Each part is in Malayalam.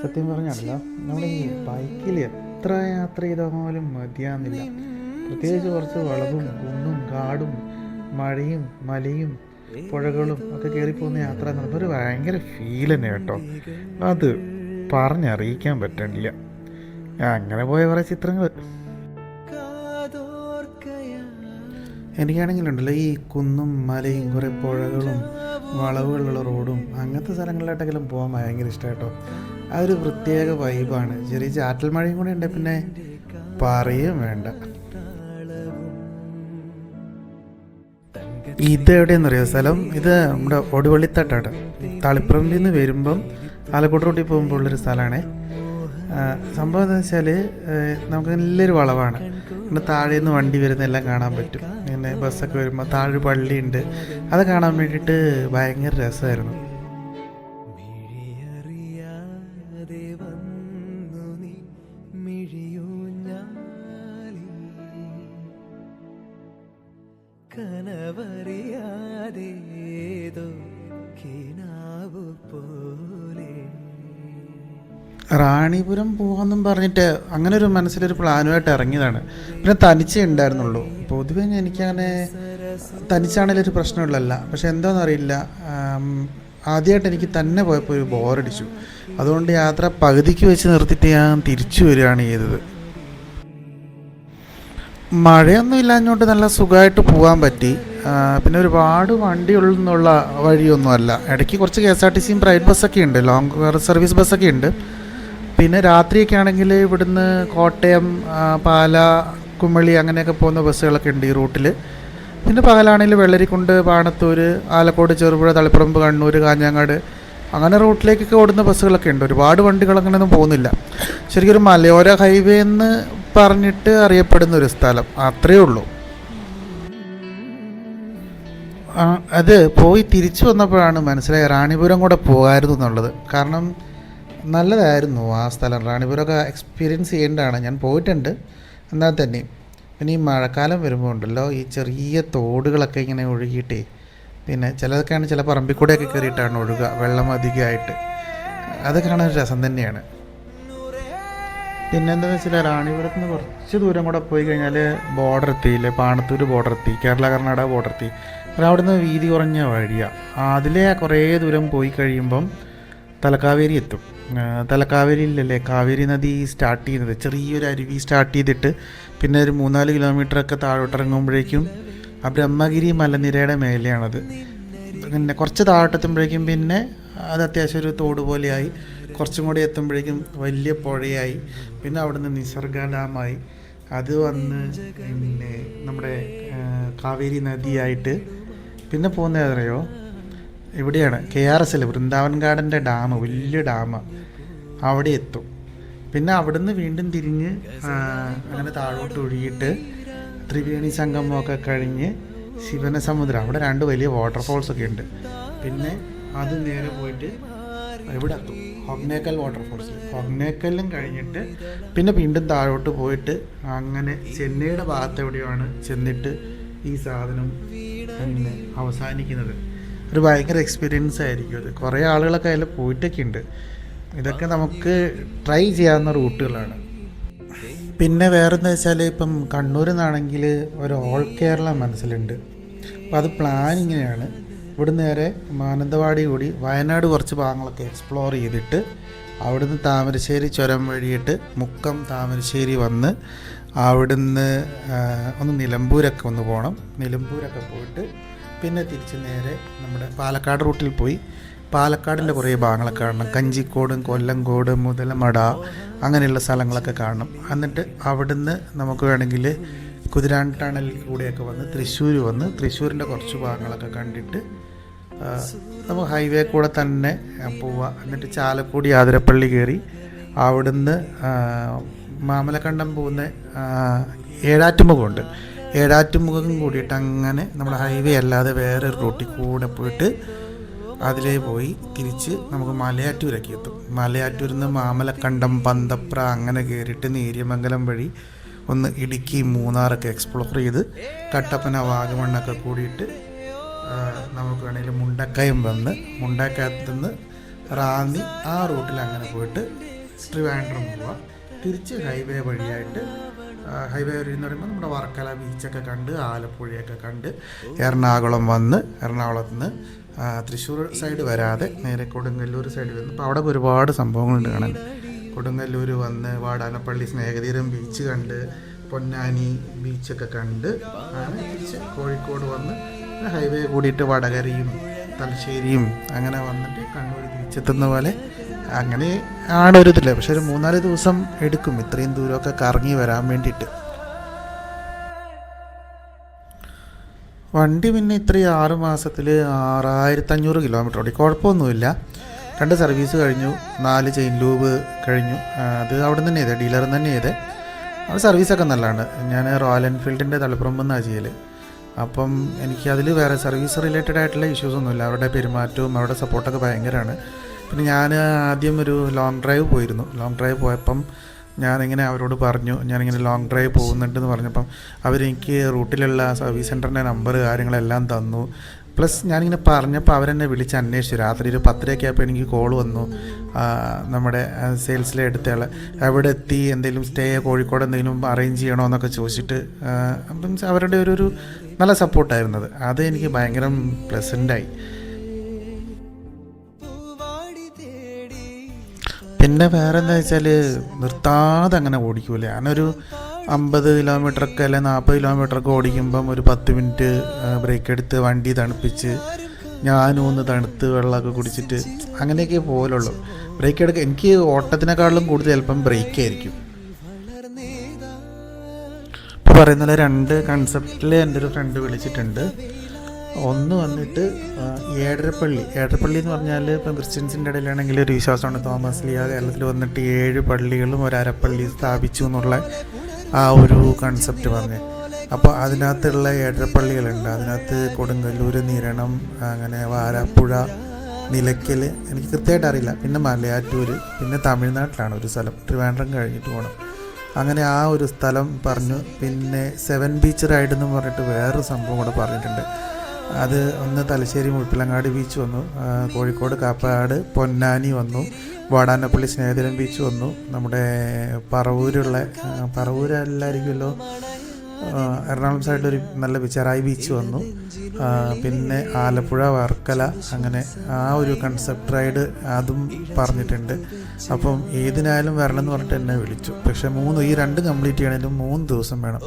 സത്യം പറഞ്ഞാണല്ലോ, നമ്മൾ ഈ ബൈക്കിൽ എത്ര യാത്ര ചെയ്താലും മതിയാകുന്നില്ല. പ്രത്യേകിച്ച് കുറച്ച് വളവും കുന്നും കാടും മഴയും മലയും പുഴകളും ഒക്കെ കയറിപ്പോകുന്ന യാത്ര എന്ന് പറയുമ്പോൾ ഒരു ഭയങ്കര ഫീൽ തന്നെ കേട്ടോ. അത് പറഞ്ഞറിയിക്കാൻ പറ്റണില്ല. അങ്ങനെ പോയ കുറേ ചിത്രങ്ങൾ എനിക്കാണെങ്കിലുണ്ടല്ലോ, ഈ കുന്നും മലയും കുറേ പുഴകളും വളവുകളുള്ള റോഡും അങ്ങനത്തെ സ്ഥലങ്ങളിലോട്ടെങ്കിലും പോകാൻ ഭയങ്കര ഇഷ്ടം കേട്ടോ. അതൊരു പ്രത്യേക വൈബാണ്. ചെറിയ ചാറ്റൽ മഴയും കൂടെ ഉണ്ട്, പിന്നെ പറയുകയും വേണ്ട. ഇതെവിടെയെന്നറിയോ സ്ഥലം? ഇത് നമ്മുടെ ഒടുവള്ളിത്തട്ടാണ്. തളിപ്പറമ്പിൽ നിന്ന് വരുമ്പം ആലക്കോട്ട് റോട്ടിൽ പോകുമ്പോൾ ഉള്ളൊരു സ്ഥലമാണ്. സംഭവം എന്താണെന്ന് വെച്ചാൽ നമുക്ക് നല്ലൊരു വളവാണ്. പിന്നെ താഴെ നിന്ന് വണ്ടി വരുന്നതെല്ലാം കാണാൻ പറ്റും. പിന്നെ ബസ്സൊക്കെ വരുമ്പോൾ താഴെ പള്ളിയുണ്ട്, അത് കാണാൻ വേണ്ടിയിട്ട് ഭയങ്കര രസമായിരുന്നു. റാണിപുരം പോകാമെന്നും പറഞ്ഞിട്ട് അങ്ങനെ ഒരു മനസ്സിലൊരു പ്ലാനുമായിട്ട് ഇറങ്ങിയതാണ്. പിന്നെ തനിച്ചേ ഉണ്ടായിരുന്നുള്ളൂ. പൊതുവെ എനിക്കങ്ങനെ തനിച്ചാണെങ്കിലും ഒരു പ്രശ്നമുള്ളതല്ല. പക്ഷെ എന്താണെന്നറിയില്ല, ആദ്യമായിട്ട് എനിക്ക് തന്നെ പോയപ്പോൾ ഒരു ബോറടിച്ചു. അതുകൊണ്ട് യാത്ര പകുതിക്ക് വെച്ച് നിർത്തിയിട്ട് ഞാൻ തിരിച്ചു വരികയാണ് ചെയ്തത്. മഴയൊന്നും ഇല്ലാഞ്ഞോണ്ട് നല്ല സുഖമായിട്ട് പോകാൻ പറ്റി. പിന്നെ ഒരുപാട് വണ്ടി ഉള്ള വഴിയൊന്നുമല്ല. ഇടയ്ക്ക് കുറച്ച് KSRTCയും പ്രൈവറ്റ് ബസ്സൊക്കെ ഉണ്ട്, ലോങ് സർവീസ് ബസ്സൊക്കെ ഉണ്ട്. പിന്നെ രാത്രിയൊക്കെ ആണെങ്കിൽ ഇവിടുന്ന് കോട്ടയം, പാല, കുമളി അങ്ങനെയൊക്കെ പോകുന്ന ബസ്സുകളൊക്കെ ഉണ്ട് ഈ റൂട്ടിൽ. പിന്നെ പകലാണെങ്കിൽ വെള്ളരിക്കുണ്ട്, പാണത്തൂർ, ആലക്കോട്, ചെറുപുഴ, തളിപ്പറമ്പ്, കണ്ണൂർ, കാഞ്ഞങ്ങാട് അങ്ങനെ റൂട്ടിലേക്കൊക്കെ ഓടുന്ന ബസ്സുകളൊക്കെ ഉണ്ട്. ഒരുപാട് വണ്ടികൾ അങ്ങനെയൊന്നും പോകുന്നില്ല. ശരിക്കും ഒരു മലയോര ഹൈവേ എന്ന് പറഞ്ഞിട്ട് അറിയപ്പെടുന്ന ഒരു സ്ഥലം, അത്രയേ ഉള്ളൂ. അത് പോയി തിരിച്ചു വന്നപ്പോഴാണ് മനസ്സിലായി റാണിപുരം കൂടെ പോകാമായിരുന്നു എന്നുള്ളത്. കാരണം നല്ലതായിരുന്നു ആ സ്ഥലം. റാണിപുരമൊക്കെ എക്സ്പീരിയൻസ് ചെയ്യേണ്ടതാണ്. ഞാൻ പോയിട്ടുണ്ട് എന്നാൽ തന്നെ. പിന്നെ ഈ മഴക്കാലം വരുമ്പോൾ ഉണ്ടല്ലോ, ഈ ചെറിയ തോടുകളൊക്കെ ഇങ്ങനെ ഒഴുകിയിട്ടേ, പിന്നെ ചിലതൊക്കെയാണ് ചില പറമ്പിൽ കൂടെയൊക്കെ കയറിയിട്ടാണ് ഒഴുകുക, വെള്ളം അധികമായിട്ട്. അത് കാണാൻ ഒരു രസം തന്നെയാണ്. പിന്നെന്താണെന്ന് വെച്ചാൽ റാണിപുരത്ത് നിന്ന് കുറച്ച് ദൂരം കൂടെ പോയി കഴിഞ്ഞാൽ ബോർഡർ എത്തിയില്ലേ, പാണത്തൂർ ബോർഡർ എത്തി, കേരള കർണാടക ബോർഡർ എത്തി. അപ്പോൾ അവിടെ നിന്ന് വീതി കുറഞ്ഞ വഴിയാണ്. അതിലെ കുറേ ദൂരം പോയി കഴിയുമ്പം തലക്കാവേരി എത്തും. തലക്കാവേരിയിലല്ലേ കാവേരി നദി സ്റ്റാർട്ട് ചെയ്യുന്നത്. ചെറിയൊരു അരുവി സ്റ്റാർട്ട് ചെയ്തിട്ട് പിന്നെ ഒരു 3-4 കിലോമീറ്ററൊക്കെ താഴോട്ടിറങ്ങുമ്പോഴേക്കും ആ ബ്രഹ്മഗിരി മലനിരയുടെ മേലെയാണത്. പിന്നെ കുറച്ച് താഴോട്ടെത്തുമ്പോഴേക്കും പിന്നെ അത് അത്യാവശ്യം ഒരു തോട് പോലെയായി. കുറച്ചും കൂടി എത്തുമ്പോഴേക്കും വലിയ പുഴയായി. പിന്നെ അവിടുന്ന് നിസർഗ ഡാമായി. അത് വന്ന് പിന്നെ നമ്മുടെ കാവേരി നദിയായിട്ട് പിന്നെ പോകുന്നത് അറിയോ, ഇവിടെയാണ് KRSL വൃന്ദാവൻ ഗാർഡൻ്റെ ഡാം, വലിയ ഡാം, അവിടെ എത്തും. പിന്നെ അവിടുന്ന് വീണ്ടും തിരിഞ്ഞ് അങ്ങനെ താഴോട്ട് ഒഴുകിയിട്ട് ത്രിവേണി സംഗമമൊക്കെ കഴിഞ്ഞ് ശിവനസമുദ്രം, അവിടെ 2 വലിയ വാട്ടർഫോൾസൊക്കെ ഉണ്ട്. പിന്നെ അത് നേരെ പോയിട്ട് ഇവിടെ എത്തും, ഹൊഗ്നേക്കൽ വാട്ടർഫോൾസ്. ഹൊഗ്നേക്കലും കഴിഞ്ഞിട്ട് പിന്നെ വീണ്ടും താഴോട്ട് പോയിട്ട് അങ്ങനെ ചെന്നൈയുടെ ഭാഗത്ത് എവിടെയാണ് ചെന്നിട്ട് ഈ സാധനം പിന്നെ അവസാനിക്കുന്നത്. ഒരു ഭയങ്കര എക്സ്പീരിയൻസ് ആയിരിക്കും അത്. കുറേ ആളുകളൊക്കെ അതിൽ പോയിട്ടൊക്കെ ഉണ്ട്. ഇതൊക്കെ നമുക്ക് ട്രൈ ചെയ്യാവുന്ന റൂട്ടുകളാണ്. പിന്നെ വേറെന്താ വെച്ചാൽ, ഇപ്പം കണ്ണൂരിൽ നിന്നാണെങ്കിൽ ഒരു ഓൾ കേരള മനസ്സിലുണ്ട്. അപ്പോൾ അത് പ്ലാൻ ഇങ്ങനെയാണ്: ഇവിടെ നേരെ മാനന്തവാടി കൂടി വയനാട് കുറച്ച് ഭാഗങ്ങളൊക്കെ എക്സ്പ്ലോർ ചെയ്തിട്ട് അവിടുന്ന് താമരശ്ശേരി ചുരം വഴിയിട്ട് മുക്കം താമരശ്ശേരി വന്ന് അവിടുന്ന് ഒന്ന് നിലമ്പൂരൊക്കെ ഒന്ന് പോകണം. നിലമ്പൂരൊക്കെ പോയിട്ട് പിന്നെ തിരിച്ച് നേരെ നമ്മുടെ പാലക്കാട് റൂട്ടിൽ പോയി പാലക്കാടിൻ്റെ കുറേ ഭാഗങ്ങളൊക്കെ കാണണം. കഞ്ചിക്കോട്, കൊല്ലങ്കോട്, മുതലമട അങ്ങനെയുള്ള സ്ഥലങ്ങളൊക്കെ കാണണം. എന്നിട്ട് അവിടുന്ന് നമുക്ക് വേണമെങ്കിൽ കുതിരാൻ ടണലിൽ കൂടെയൊക്കെ വന്ന് തൃശ്ശൂർ വന്ന് തൃശ്ശൂരിൻ്റെ കുറച്ച് ഭാഗങ്ങളൊക്കെ കണ്ടിട്ട് നമുക്ക് ഹൈവേ കൂടെ തന്നെ പോവുക. എന്നിട്ട് ചാലക്കുടി ആതിരപ്പള്ളി കയറി അവിടുന്ന് മാമലക്കണ്ടം പോകുന്ന ഏഴാറ്റുമുഖമുണ്ട്. ഏഴാറ്റുമുഖം കൂടിയിട്ട് അങ്ങനെ നമ്മുടെ ഹൈവേ അല്ലാതെ വേറെ റൂട്ടിൽ കൂടെ പോയിട്ട് അതിലേ പോയി തിരിച്ച് നമുക്ക് മലയാറ്റൂരൊക്കെ എത്തും. മലയാറ്റൂരിൽ നിന്ന് മാമലക്കണ്ടം, പന്തപ്ര അങ്ങനെ കയറിയിട്ട് നേര്യമംഗലം വഴി ഒന്ന് ഇടുക്കി, മൂന്നാറൊക്കെ എക്സ്പ്ലോർ ചെയ്ത് കട്ടപ്പന, വാഗമണ്ണൊക്കെ കൂടിയിട്ട് നമുക്ക് വേണമെങ്കിൽ മുണ്ടക്കയം വന്ന് മുണ്ടക്കയത്ത് നിന്ന് റാന്നി ആ റൂട്ടിൽ അങ്ങനെ പോയിട്ട് ട്രിവാൻഡ്രം പോവുക. തിരിച്ച് ഹൈവേ വഴിയായിട്ട് ഹൈവേ വഴി എന്ന് പറയുമ്പോൾ നമ്മുടെ വർക്കല ബീച്ചൊക്കെ കണ്ട് ആലപ്പുഴയൊക്കെ കണ്ട് എറണാകുളം വന്ന് എറണാകുളത്ത് നിന്ന് തൃശ്ശൂർ സൈഡ് വരാതെ നേരെ കൊടുങ്ങല്ലൂർ സൈഡ് വന്ന്. അപ്പോൾ അവിടെ ഒരുപാട് സംഭവങ്ങളുണ്ട് കാണാൻ. കൊടുങ്ങല്ലൂർ വന്ന് വാടാനപ്പള്ളി സ്നേഹതീരം ബീച്ച് കണ്ട് പൊന്നാനി ബീച്ചൊക്കെ കണ്ട് ആണ് തിരിച്ച് കോഴിക്കോട് വന്ന് ഹൈവേ കൂടിയിട്ട് വടകരയും തലശ്ശേരിയും അങ്ങനെ വന്നിട്ട് കണ്ണൂർ തിരിച്ചെത്തുന്ന പോലെ അങ്ങനെ ആണ് ഒരു ഇതില്ല. പക്ഷെ ഒരു 3-4 ദിവസം എടുക്കും ഇത്രയും ദൂരമൊക്കെ കറങ്ങി വരാൻ വേണ്ടിയിട്ട്. വണ്ടി പിന്നെ ഇത്രയും 6 മാസത്തിൽ 6500 കിലോമീറ്റർ ഓടി, കുഴപ്പമൊന്നുമില്ല. 2 സർവീസ് കഴിഞ്ഞു, 4 ചെയിൻ ലൂബ് കഴിഞ്ഞു. അത് അവിടെ നിന്ന് തന്നെ ചെയ്തത്, ഡീലറിൽ നിന്ന് തന്നെ ചെയ്തത്. അത് സർവീസൊക്കെ നല്ലതാണ്. ഞാൻ റോയൽ എൻഫീൽഡിൻ്റെ തളിപ്പറമ്പെന്നാണ് ചെയ്യൽ. അപ്പം എനിക്ക് അതിൽ വേറെ സർവീസ് റിലേറ്റഡ് ആയിട്ടുള്ള ഇഷ്യൂസൊന്നുമില്ല. അവരുടെ പെരുമാറ്റവും അവരുടെ സപ്പോർട്ടൊക്കെ ഭയങ്കരമാണ്. പിന്നെ ഞാൻ ആദ്യം ഒരു ലോങ് ഡ്രൈവ് പോയിരുന്നു. ലോങ് ഡ്രൈവ് പോയപ്പം ഞാനിങ്ങനെ അവരോട് പറഞ്ഞു ഞാനിങ്ങനെ ലോങ് ഡ്രൈവ് പോകുന്നുണ്ടെന്ന് പറഞ്ഞപ്പം അവരെനിക്ക് റൂട്ടിലുള്ള സർവീസ് സെൻറ്ററിൻ്റെ നമ്പർ കാര്യങ്ങളെല്ലാം തന്നു. പ്ലസ് ഞാനിങ്ങനെ പറഞ്ഞപ്പോൾ അവരെന്നെ വിളിച്ച് അന്വേഷിച്ചു. രാത്രി ഒരു 10:30 ആയപ്പോൾ എനിക്ക് കോൾ വന്നു. നമ്മുടെ സെയിൽസിലെ എടുത്തയാൾ എവിടെ എത്തി, എന്തെങ്കിലും സ്റ്റേ കോഴിക്കോട് എന്തെങ്കിലും അറേഞ്ച് ചെയ്യണോ എന്നൊക്കെ ചോദിച്ചിട്ട് മീൻസ് അവരുടെ ഒരു നല്ല സപ്പോർട്ടായിരുന്നത്. അത് എനിക്ക് ഭയങ്കര പ്ലസൻ്റായി. പിന്നെ വേറെ എന്താ വെച്ചാൽ നിർത്താതെ അങ്ങനെ ഓടിക്കൂല. ഞാനൊരു 50 കിലോമീറ്ററൊക്കെ അല്ലെങ്കിൽ 40 കിലോമീറ്ററൊക്കെ ഓടിക്കുമ്പം ഒരു 10 മിനിറ്റ് ബ്രേക്ക് എടുത്ത് വണ്ടി തണുപ്പിച്ച് ഞാനും ഒന്ന് തണുത്ത് വെള്ളമൊക്കെ കുടിച്ചിട്ട് അങ്ങനെയൊക്കെ പോലുള്ളൂ. ബ്രേക്ക് എടുക്കുക എനിക്ക് ഓട്ടത്തിനേക്കാളും കൂടുതൽ ചിലപ്പം ബ്രേക്ക് ആയിരിക്കും. ഇപ്പോൾ പറയുന്നത് 2 കൺസെപ്റ്റിൽ എൻ്റെ ഒരു ഫ്രണ്ട് വിളിച്ചിട്ടുണ്ട്. ഒന്ന് വന്നിട്ട് ഏഴരപ്പള്ളി എന്ന് പറഞ്ഞാൽ ഇപ്പം ക്രിസ്ത്യൻസിൻ്റെ ഇടയിലാണെങ്കിൽ ഒരു വിശ്വാസമാണ്. തോമസ് ലീഗ കേരളത്തിൽ വന്നിട്ട് 7 പള്ളികളും ഒരു അരപ്പള്ളി സ്ഥാപിച്ചു എന്നുള്ള ആ ഒരു കൺസെപ്റ്റ് പറഞ്ഞ്. അപ്പോൾ അതിനകത്തുള്ള 7 പള്ളികളുണ്ട്. അതിനകത്ത് കൊടുങ്ങല്ലൂർ, നിരണം, അങ്ങനെ വാരാപ്പുഴ, നിലയ്ക്കൽ, എനിക്ക് കൃത്യമായിട്ട് അറിയില്ല. പിന്നെ മലയാറ്റൂർ, പിന്നെ തമിഴ്നാട്ടിലാണ് ഒരു സ്ഥലം, ട്രിവാൻഡ്രം കഴിഞ്ഞിട്ട് പോകണം. അങ്ങനെ ആ ഒരു സ്ഥലം പറഞ്ഞു. പിന്നെ 7 ബീച്ച് റൈഡ് എന്ന് പറഞ്ഞിട്ട് വേറൊരു സംഭവം കൂടെ പറഞ്ഞിട്ടുണ്ട്. അത് ഒന്ന് തലശ്ശേരി മുഴപ്പിലങ്ങാട് ബീച്ച് വന്നു, കോഴിക്കോട് കാപ്പാട് പൊന്നാനി വന്നു, വാടാനപ്പള്ളി സ്നേഹതീരം ബീച്ച് വന്നു, നമ്മുടെ പറവൂരല്ലായിരിക്കുമല്ലോ എറണാകുളം സൈഡിലൊരു നല്ല ചെറായി ബീച്ച് വന്നു, പിന്നെ ആലപ്പുഴ, വർക്കല, അങ്ങനെ ആ ഒരു കൺസെപ്റ്റ് റൈഡ് അതും പറഞ്ഞിട്ടുണ്ട്. അപ്പം ഏതിനായാലും വരണമെന്ന് പറഞ്ഞിട്ട് എന്നെ വിളിച്ചു. പക്ഷേ ഈ 2 കംപ്ലീറ്റ് ചെയ്യണമെങ്കിലും 3 ദിവസം വേണം.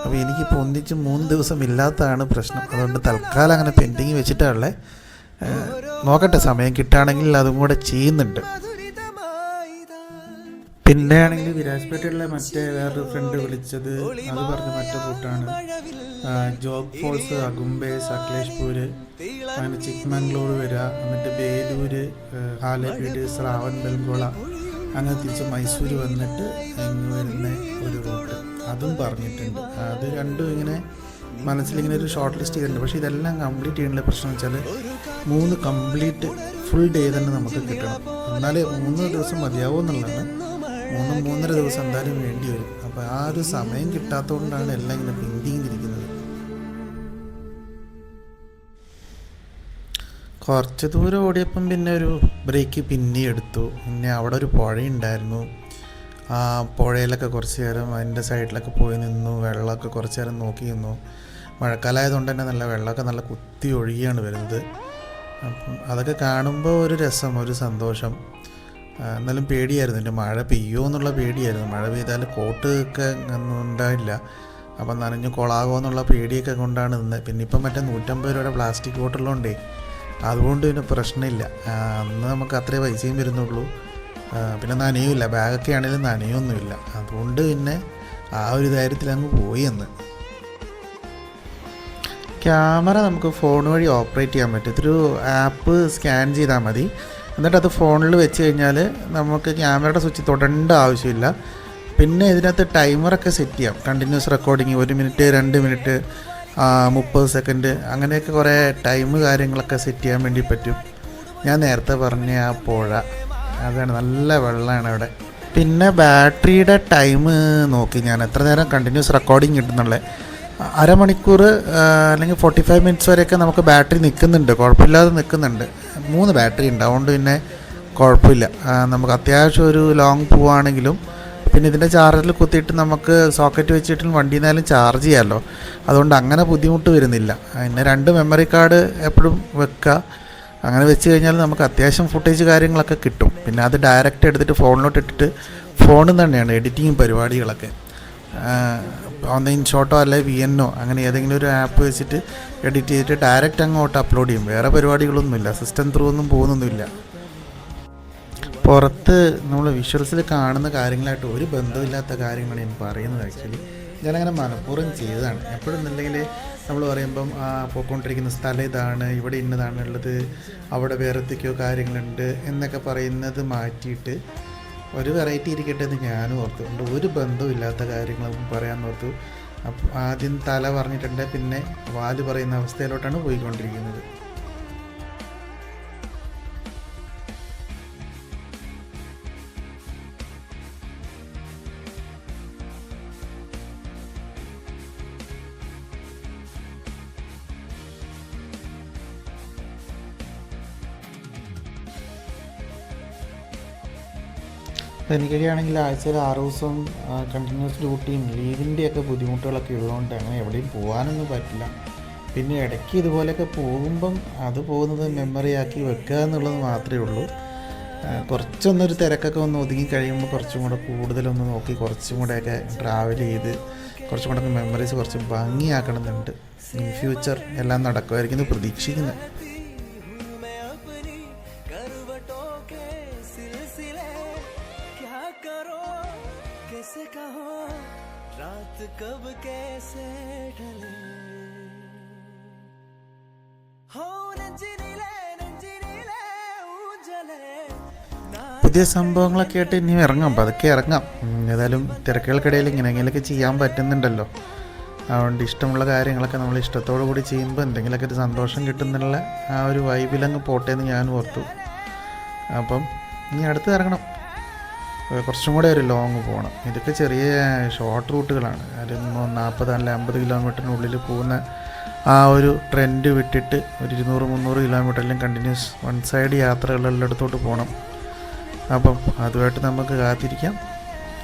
അപ്പോൾ എനിക്കിപ്പോൾ ഒന്നിച്ച് 3 ദിവസം ഇല്ലാത്തതാണ് പ്രശ്നം. അതുകൊണ്ട് തൽക്കാലം അങ്ങനെ പെൻഡിങ് വെച്ചിട്ടുള്ളത്. നോക്കട്ടെ, സമയം കിട്ടുകയാണെങ്കിൽ അതും കൂടെ ചെയ്യുന്നുണ്ട്. പിന്നെ ആണെങ്കിൽ വിരാജ്പേട്ടയുള്ള മറ്റേ വേറൊരു ഫ്രണ്ട് വിളിച്ചത്, അത് പറഞ്ഞ് മറ്റേ റൂട്ടാണ് ജോഗ് ഫോൾസ്, അഗുംബെ, സക്ലേഷ്പൂര്, അങ്ങനെ ചിക്മംഗ്ലൂർ വരിക, എന്നിട്ട് ബേലൂര്, ഹാലേപ്പീട്, ശ്രാവൺ ബെൽഗോള, അങ്ങനെ തിരിച്ച് മൈസൂർ വന്നിട്ട് ഇങ്ങ് വരുന്ന ഒരു റൂട്ട് അതും പറഞ്ഞിട്ടുണ്ട്. അത് രണ്ടും ഇങ്ങനെ മനസ്സിലിങ്ങനെ ഒരു ഷോർട്ട് ലിസ്റ്റ് ചെയ്തിട്ടുണ്ട്. പക്ഷേ ഇതെല്ലാം കംപ്ലീറ്റ് ചെയ്യേണ്ട പ്രശ്നം വെച്ചാൽ 3 കംപ്ലീറ്റ് ഫുൾ ഡേ തന്നെ നമുക്ക് കിട്ടണം. എന്നാലേ 3 ദിവസം മതിയാവും എന്നുള്ളതാണ്. 3-3.5 ദിവസം എന്തായാലും വേണ്ടി വരും. അപ്പോൾ ആ ഒരു സമയം കിട്ടാത്തതുകൊണ്ടാണ് എല്ലാം ഇങ്ങനെ പെൻഡിങ് ഇരിക്കുന്നത്. കുറച്ച് ദൂരം ഓടിയപ്പം പിന്നെ ഒരു ബ്രേക്ക് പിന്നെ എടുത്തു. പിന്നെ അവിടെ ഒരു പുഴയുണ്ടായിരുന്നു. ആ പുഴയിലൊക്കെ കുറച്ച് നേരം അതിൻ്റെ സൈഡിലൊക്കെ പോയി നിന്നു. വെള്ളമൊക്കെ കുറച്ച് നേരം നോക്കി നിന്നു. മഴക്കാലമായതുകൊണ്ട് തന്നെ നല്ല വെള്ളമൊക്കെ നല്ല കുത്തി ഒഴുകിയാണ് വരുന്നത്. അപ്പം അതൊക്കെ കാണുമ്പോൾ ഒരു രസം, ഒരു സന്തോഷം. എന്നാലും പേടിയായിരുന്നു, എൻ്റെ മഴ പെയ്യുമോ എന്നുള്ള പേടിയായിരുന്നു. മഴ പെയ്താൽ കോട്ട് ഒക്കെ ഒന്നും ഉണ്ടായില്ല. അപ്പം നനഞ്ഞ് കൊളാകുമോ എന്നുള്ള പേടിയൊക്കെ കൊണ്ടാണ് നിന്നത്. പിന്നെ ഇപ്പം മറ്റേ 150 രൂപയുടെ പ്ലാസ്റ്റിക് ബോട്ടിലുണ്ടേ, അതുകൊണ്ട് പിന്നെ പ്രശ്നമില്ല. അന്ന് നമുക്ക് അത്രേ പൈസയും വരുന്നുള്ളൂ. പിന്നെ നനയുമില്ല, ബാഗൊക്കെ ആണെങ്കിലും നനയൊന്നുമില്ല. അതുകൊണ്ട് പിന്നെ ആ ഒരു ധൈര്യത്തിൽ അങ്ങ് പോയി. അന്ന് ക്യാമറ നമുക്ക് ഫോൺ വഴി ഓപ്പറേറ്റ് ചെയ്യാൻ പറ്റും. ഇതൊരു ആപ്പ് സ്കാൻ ചെയ്താൽ മതി. എന്നിട്ട് അത് ഫോണിൽ വെച്ച് കഴിഞ്ഞാൽ നമുക്ക് ക്യാമറയുടെ സ്വിച്ച് തൊടേണ്ട ആവശ്യമില്ല. പിന്നെ ഇതിനകത്ത് ടൈമറൊക്കെ സെറ്റ് ചെയ്യാം. Continuous recording 1 minute, 2 minute, 30 second, അങ്ങനെയൊക്കെ കുറേ ടൈം കാര്യങ്ങളൊക്കെ സെറ്റ് ചെയ്യാൻ വേണ്ടി പറ്റും. ഞാൻ നേരത്തെ പറഞ്ഞ ആ പുഴ അതാണ്, നല്ല വെള്ളമാണ് അവിടെ. പിന്നെ ബാറ്ററിയുടെ ടൈം നോക്കി ഞാൻ എത്ര നേരം കണ്ടിന്യൂസ് റെക്കോർഡിങ് കിട്ടുന്നുള്ളത്. അരമണിക്കൂർ അല്ലെങ്കിൽ 45 മിനിറ്റ്സ് വരെയൊക്കെ നമുക്ക് ബാറ്ററി നിൽക്കുന്നുണ്ട്, കുഴപ്പമില്ലാതെ നിൽക്കുന്നുണ്ട്. 3 ബാറ്ററി ഉണ്ട്. അതുകൊണ്ട് പിന്നെ കുഴപ്പമില്ല. നമുക്ക് അത്യാവശ്യം ഒരു ലോങ് പോവുകയാണെങ്കിലും പിന്നെ ഇതിൻ്റെ ചാർജറിൽ കുത്തിയിട്ട് നമുക്ക് സോക്കറ്റ് വെച്ചിട്ട് വണ്ടിയിൽ നിന്നാലും ചാർജ് ചെയ്യാമല്ലോ. അതുകൊണ്ട് അങ്ങനെ ബുദ്ധിമുട്ട് വരുന്നില്ല. പിന്നെ 2 മെമ്മറി കാർഡ് എപ്പോഴും വെക്കുക. അങ്ങനെ വെച്ച് കഴിഞ്ഞാൽ നമുക്ക് അത്യാവശ്യം ഫുട്ടേജ് കാര്യങ്ങളൊക്കെ കിട്ടും. പിന്നെ അത് ഡയറക്റ്റ് എടുത്തിട്ട് ഫോണിലോട്ട് ഇട്ടിട്ട് ഫോണിൽ തന്നെയാണ് എഡിറ്റിങ് പരിപാടികളൊക്കെ. ഒന്ന് ഇൻഷോട്ടോ അല്ലെ VN അങ്ങനെ ഏതെങ്കിലും ഒരു ആപ്പ് വെച്ചിട്ട് എഡിറ്റ് ചെയ്തിട്ട് ഡയറക്റ്റ് അങ്ങോട്ട് അപ്ലോഡ് ചെയ്യും. വേറെ പരിപാടികളൊന്നുമില്ല, സിസ്റ്റം ത്രൂ ഒന്നും പോകുന്നൊന്നുമില്ല. പുറത്ത് നമ്മൾ വിഷ്വൽസിൽ കാണുന്ന കാര്യങ്ങളായിട്ട് ഒരു ബന്ധമില്ലാത്ത കാര്യങ്ങളാണ് ഞാൻ പറയുന്നത്. ആക്ച്വലി ഞാനങ്ങനെ മനഃപൂർവ്വം ചെയ്തതാണ്. എപ്പോഴെന്നുണ്ടെങ്കിൽ നമ്മൾ പറയുമ്പം പോയിക്കൊണ്ടിരിക്കുന്ന സ്ഥലം ഇതാണ്, ഇവിടെ ഇന്നതാണുള്ളത്, അവിടെ വേറെ എന്തൊക്കെയോ കാര്യങ്ങളുണ്ട് എന്നൊക്കെ പറയുന്നത് മാറ്റിയിട്ട് ഒരു വെറൈറ്റി ഇരിക്കട്ടെ എന്ന് ഞാനും ഓർത്തുകൊണ്ട് ഒരു ബന്ധമില്ലാത്ത കാര്യങ്ങളും പറയാൻ ഓർത്തു. അപ്പം ആദ്യം തല പറഞ്ഞിട്ടുണ്ട്, പിന്നെ വാല് പറയുന്ന അവസ്ഥയിലോട്ടാണ് പോയിക്കൊണ്ടിരിക്കുന്നത്. എനിക്കൊക്കെ ആണെങ്കിൽ ആഴ്ചയിൽ 6 ദിവസവും കണ്ടിന്യൂസ് ഡ്യൂട്ടിയും ലീവിൻ്റെയൊക്കെ ബുദ്ധിമുട്ടുകളൊക്കെ ഉള്ളതുകൊണ്ട് അങ്ങനെ എവിടെയും പോകാനൊന്നും പറ്റില്ല. പിന്നെ ഇടയ്ക്ക് ഇതുപോലെയൊക്കെ പോകുമ്പം അത് പോകുന്നത് മെമ്മറി ആക്കി വെക്കുക എന്നുള്ളത് മാത്രമേ ഉള്ളൂ. കുറച്ചൊന്നൊരു തിരക്കൊക്കെ ഒന്ന് ഒതുങ്ങി കഴിയുമ്പോൾ കുറച്ചും കൂടെ കൂടുതലൊന്ന് നോക്കി കുറച്ചും കൂടെയൊക്കെ ട്രാവൽ ചെയ്ത് കുറച്ചും കൂടെ മെമ്മറീസ് കുറച്ച് ഭംഗിയാക്കണമെന്നുണ്ട്. ഇൻ ഫ്യൂച്ചർ എല്ലാം നടക്കുമായിരിക്കും എന്ന് പ്രതീക്ഷിക്കുന്നത്. പുതിയ സംഭവങ്ങളൊക്കെ ആയിട്ട് ഇനി ഇറങ്ങാം, പതുക്കെ ഇറങ്ങാം. ഏതായാലും തിരക്കുകൾക്കിടയിൽ ഇങ്ങനെയെങ്കിലൊക്കെ ചെയ്യാൻ പറ്റുന്നുണ്ടല്ലോ. അതുകൊണ്ട് ഇഷ്ടമുള്ള കാര്യങ്ങളൊക്കെ നമ്മൾ ഇഷ്ടത്തോടു കൂടി ചെയ്യുമ്പോൾ എന്തെങ്കിലുമൊക്കെ ഒരു സന്തോഷം കിട്ടുന്നുള്ള ആ ഒരു വൈബിലങ്ങ് പോട്ടെ എന്ന് ഞാൻ ഓർത്തു. അപ്പം ഇനി അടുത്ത് ഇറങ്ങണം, കുറച്ചും കൂടെ ഒരു ലോങ് പോകണം. ഇതൊക്കെ ചെറിയ ഷോർട്ട് റൂട്ടുകളാണ്. ഒരു 40 അല്ല 50 കിലോമീറ്ററിനുള്ളിൽ പോകുന്ന ആ ഒരു ട്രെൻഡ് വിട്ടിട്ട് ഒരു 200-300 കിലോമീറ്ററിലും കണ്ടിന്യൂസ് വൺ സൈഡ് യാത്രകളുള്ളിടത്തോട്ട് പോകണം. അപ്പം അതുമായിട്ട് നമുക്ക് കാത്തിരിക്കാം,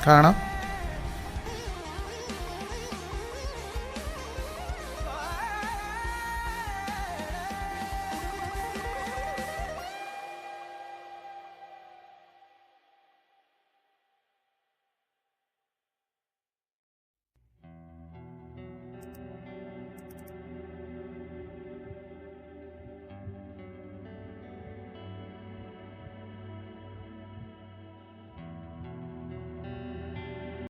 കാണാം.